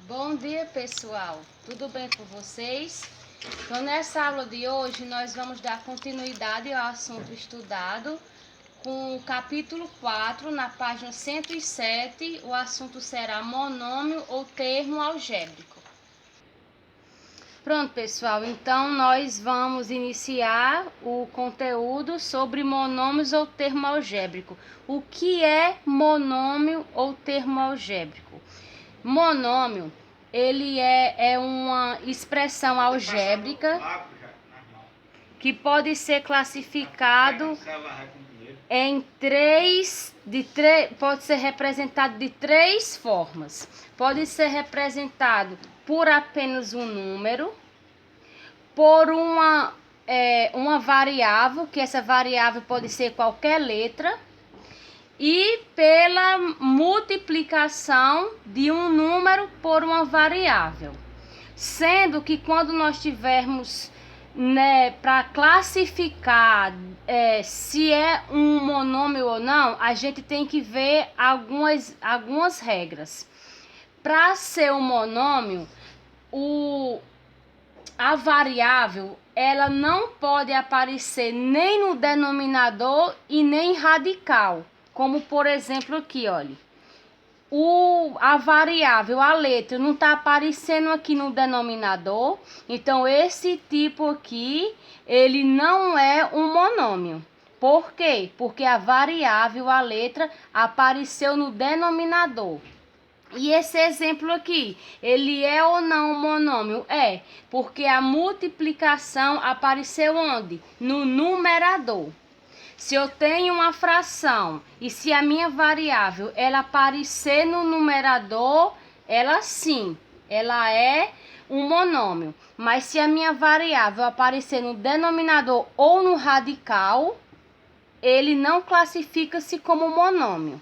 Bom dia, pessoal. Tudo bem com vocês? Então, nessa aula de hoje, nós vamos dar continuidade ao assunto estudado com o capítulo 4, na página 107. O assunto será monômio ou termo algébrico. Pronto, pessoal. Então, nós vamos iniciar o conteúdo sobre monômios ou termo algébrico. O que é monômio ou termo algébrico? Monômio, ele é uma expressão algébrica que pode ser classificado em pode ser representado de três formas. Pode ser representado por apenas um número, por uma variável, que essa variável pode ser qualquer letra, e pela multiplicação de um número por uma variável. Sendo que quando nós tivermos, para classificar se é um monômio ou não, a gente tem que ver algumas regras. Para ser um monômio, a variável ela não pode aparecer nem no denominador e nem radical. Como, por exemplo, aqui, olha. A variável, a letra, não está aparecendo aqui no denominador. Então, esse tipo aqui, ele não é um monômio. Por quê? Porque a variável, a letra, apareceu no denominador. E esse exemplo aqui, ele é ou não um monômio? É, porque a multiplicação apareceu onde? No numerador. Se eu tenho uma fração e se a minha variável ela aparecer no numerador, ela sim, ela é um monômio. Mas se a minha variável aparecer no denominador ou no radical, ele não classifica-se como monômio.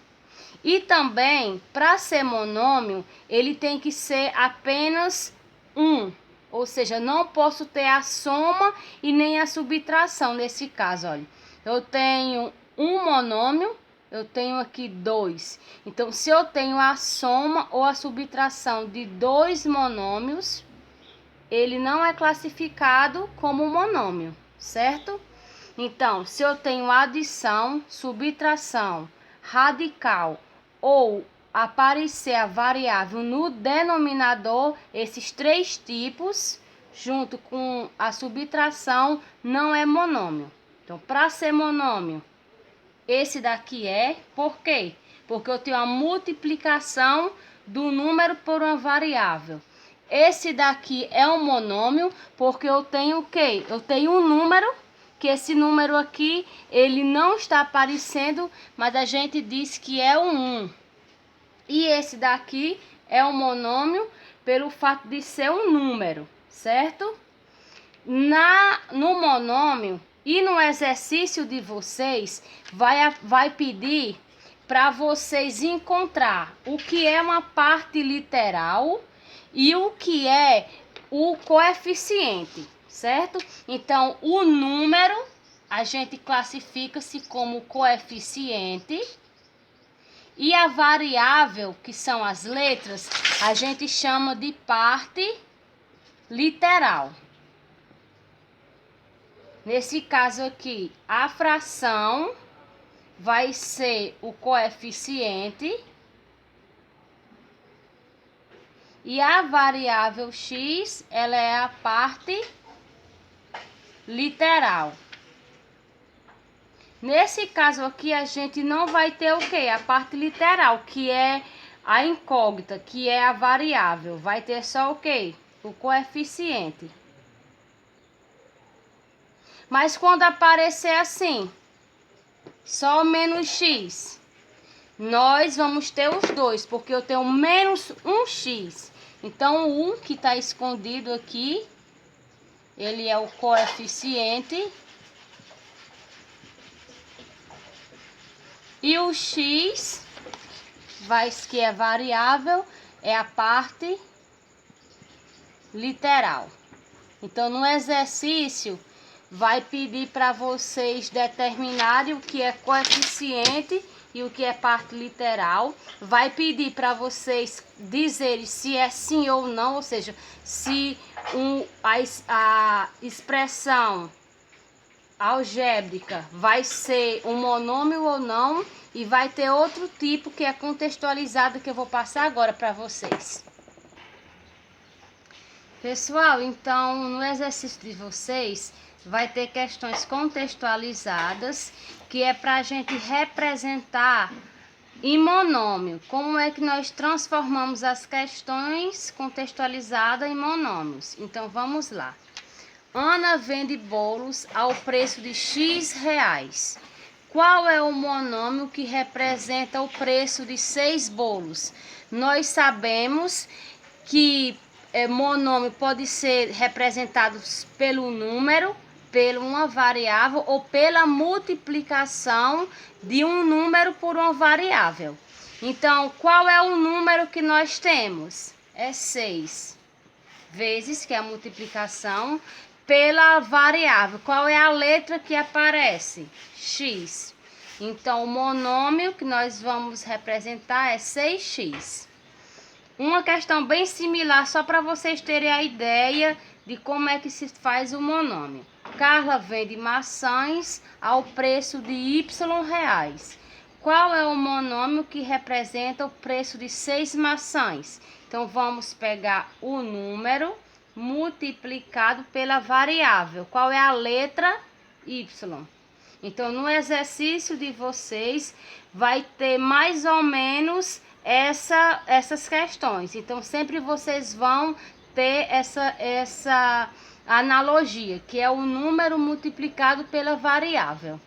E também, para ser monômio, ele tem que ser apenas um. Ou seja, não posso ter a soma e nem a subtração nesse caso, olha. Eu tenho um monômio, eu tenho aqui 2. Então, se eu tenho a soma ou a subtração de dois monômios, ele não é classificado como monômio, certo? Então, se eu tenho adição, subtração, radical ou aparecer a variável no denominador, esses três tipos, junto com a subtração, não é monômio. Então, para ser monômio, esse daqui é, por quê? Porque eu tenho a multiplicação do número por uma variável. Esse daqui é um monômio, porque eu tenho o quê? Eu tenho um número, que esse número aqui, ele não está aparecendo, mas a gente diz que é um 1. E esse daqui é um monômio pelo fato de ser um número, certo? No monômio e no exercício de vocês, vai pedir para vocês encontrar o que é uma parte literal e o que é o coeficiente, certo? Então, o número a gente classifica-se como coeficiente e a variável, que são as letras, a gente chama de parte literal. Nesse caso aqui, a fração vai ser o coeficiente e a variável x, ela é a parte literal. Nesse caso aqui, a gente não vai ter o quê? A parte literal, que é a incógnita, que é a variável. Vai ter só o quê? O coeficiente. Mas quando aparecer assim, só menos x, nós vamos ter os dois, porque eu tenho menos 1x. Então, o 1 que está escondido aqui, ele é o coeficiente. E o x, que é variável, é a parte literal. Então, no exercício, vai pedir para vocês determinarem o que é coeficiente e o que é parte literal. Vai pedir para vocês dizerem se é sim ou não, ou seja, se a expressão algébrica vai ser um monômio ou não, e vai ter outro tipo que é contextualizado que eu vou passar agora para vocês. Pessoal, então no exercício de vocês vai ter questões contextualizadas, que é para a gente representar em monômio. Como é que nós transformamos as questões contextualizadas em monômios? Então vamos lá. Ana vende bolos ao preço de X reais. Qual é o monômio que representa o preço de 6 bolos? Nós sabemos que monômio pode ser representado pelo número, pela uma variável ou pela multiplicação de um número por uma variável. Então, qual é o número que nós temos? É 6 vezes, que é a multiplicação, pela variável. Qual é a letra que aparece? X. Então, o monômio que nós vamos representar é 6x. Uma questão bem similar, só para vocês terem a ideia de como é que se faz o monômio. Carla vende maçãs ao preço de Y reais. Qual é o monômio que representa o preço de 6 maçãs? Então, vamos pegar o número multiplicado pela variável. Qual é a letra? Y. Então, no exercício de vocês, vai ter mais ou menos essas questões. Então, sempre vocês vão ter essa analogia, que é o número multiplicado pela variável.